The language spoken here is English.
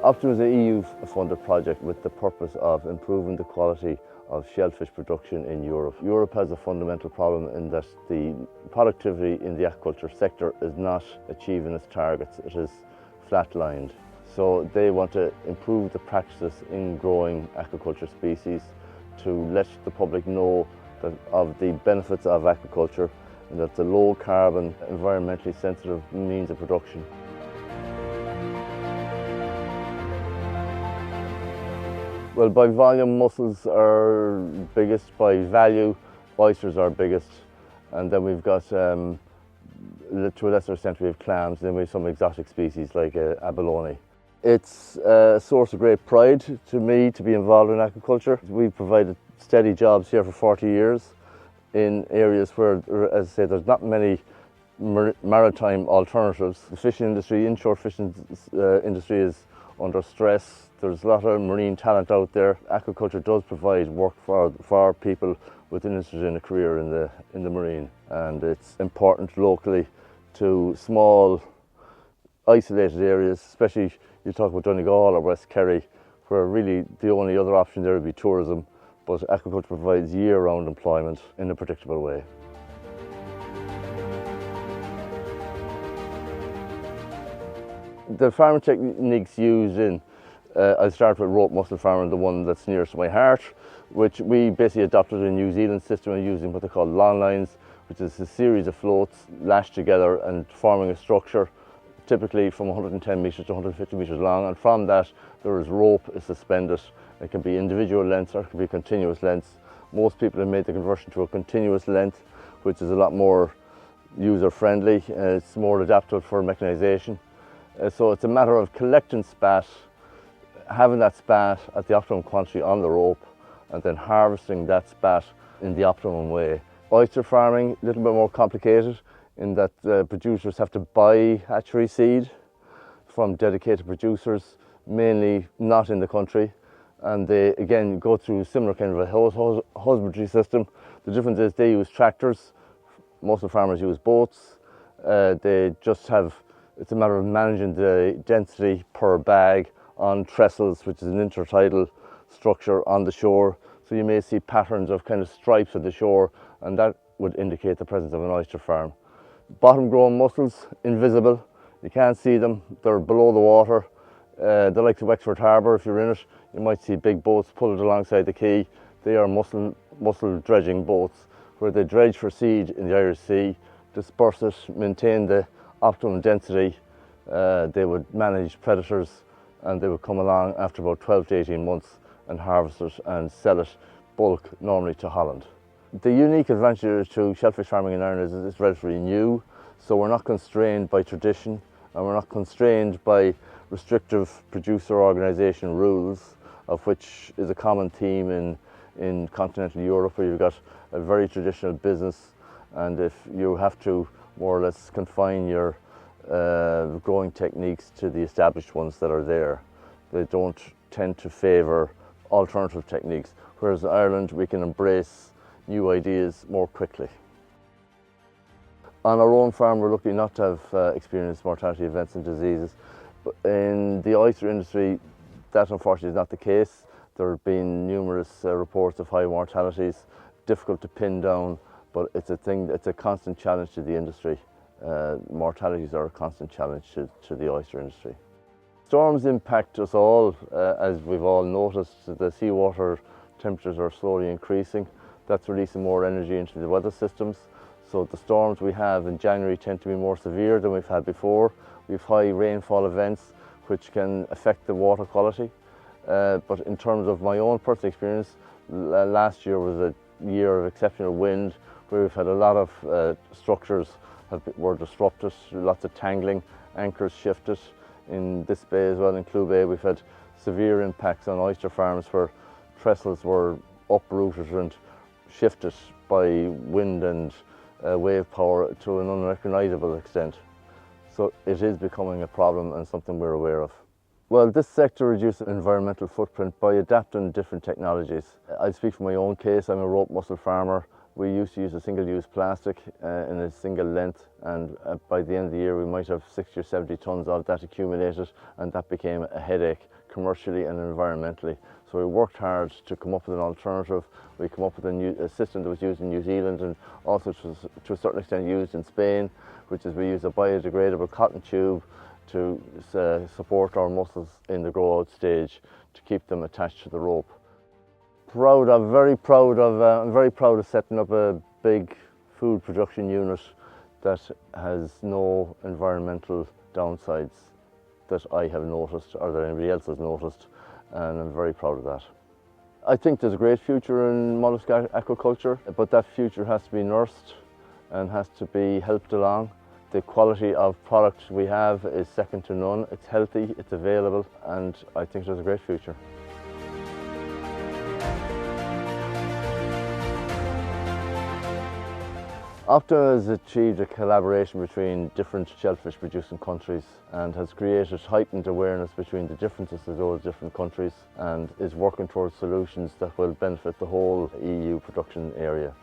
Optima is an EU-funded project with the purpose of improving the quality of shellfish production in Europe. Europe has a fundamental problem in that the productivity in the aquaculture sector is not achieving its targets. It is flatlined. So they want to improve the practices in growing aquaculture species to let the public know of the benefits of aquaculture and that it's a low carbon, environmentally sensitive means of production. Well, by volume, mussels are biggest. By value, oysters are biggest. And then we've got, to a lesser extent, we have clams, and then we have some exotic species like abalone. It's a source of great pride to me to be involved in aquaculture. We've provided steady jobs here for 40 years in areas where, as I say, there's not many maritime alternatives. The fishing industry, inshore fishing industry is under stress. There's a lot of marine talent out there. Aquaculture does provide work for people with an interest in a career in the marine, and it's important locally to small isolated areas, especially you talk about Donegal or West Kerry, where really the only other option there would be tourism, but aquaculture provides year-round employment in a predictable way. The farming techniques used in, I'll start with rope mussel farming, the one that's nearest to my heart, which we basically adopted a New Zealand system of using what they call long lines, which is a series of floats lashed together and forming a structure, typically from 110 metres to 150 metres long, and from that there is rope suspended. It can be individual lengths or it can be continuous lengths. Most people have made the conversion to a continuous length, which is a lot more user-friendly. It's more adapted for mechanisation. So it's a matter of collecting spat, having that spat at the optimum quantity on the rope, and then harvesting that spat in the optimum way. Oyster farming, a little bit more complicated in that producers have to buy hatchery seed from dedicated producers, mainly not in the country, and they again go through similar kind of a husbandry system. The difference is they use tractors, most of the farmers use boats. They just have, it's a matter of managing the density per bag on trestles, which is an intertidal structure on the shore. So you may see patterns of kind of stripes at the shore, and that would indicate the presence of an oyster farm. Bottom grown mussels, invisible. You can't see them, they're below the water. The likes of Wexford Harbour, if you're in it, you might see big boats pulled alongside the quay. They are mussel dredging boats, where they dredge for seed in the Irish Sea, disperse it, maintain the optimum density. They would manage predators, and they would come along after about 12 to 18 months and harvest it and sell it bulk, normally to Holland. The unique advantage to shellfish farming in Ireland is it's relatively new, so we're not constrained by tradition, and we're not constrained by restrictive producer organisation rules, of which is a common theme in continental Europe, where you've got a very traditional business, and if you have to more or less confine your growing techniques to the established ones that are there, they don't tend to favour alternative techniques, whereas in Ireland we can embrace new ideas more quickly. On our own farm, we're lucky not to have experienced mortality events and diseases. But in the oyster industry, that unfortunately is not the case. There have been numerous reports of high mortalities, difficult to pin down, but it's a constant challenge to the industry. Mortalities are a constant challenge to the oyster industry. Storms impact us all, as we've all noticed. The seawater temperatures are slowly increasing. That's releasing more energy into the weather systems. So the storms we have in January tend to be more severe than we've had before. We have high rainfall events which can affect the water quality. But in terms of my own personal experience, last year was a year of exceptional wind, where we've had a lot of structures were disrupted, lots of tangling, anchors shifted. In this bay as well, in Clew Bay, we've had severe impacts on oyster farms where trestles were uprooted and shifted by wind and wave power to an unrecognisable extent. So it is becoming a problem and something we're aware of. Well, this sector reduces environmental footprint by adapting different technologies. I speak from my own case. I'm a rope mussel farmer. We used to use a single-use plastic in a single length, and by the end of the year we might have 60 or 70 tonnes of that accumulated, and that became a headache commercially and environmentally. So we worked hard to come up with an alternative. We come up with a system that was used in New Zealand and also to a certain extent used in Spain, which is we use a biodegradable cotton tube to support our mussels in the grow out stage to keep them attached to the rope. I'm very proud of setting up a big food production unit that has no environmental downsides that I have noticed or that anybody else has noticed, and I'm very proud of that. I think there's a great future in mollusk aquaculture, but that future has to be nursed and has to be helped along. The quality of product we have is second to none. It's healthy, it's available, and I think there's a great future. Optima has achieved a collaboration between different shellfish producing countries and has created heightened awareness between the differences of those different countries and is working towards solutions that will benefit the whole EU production area.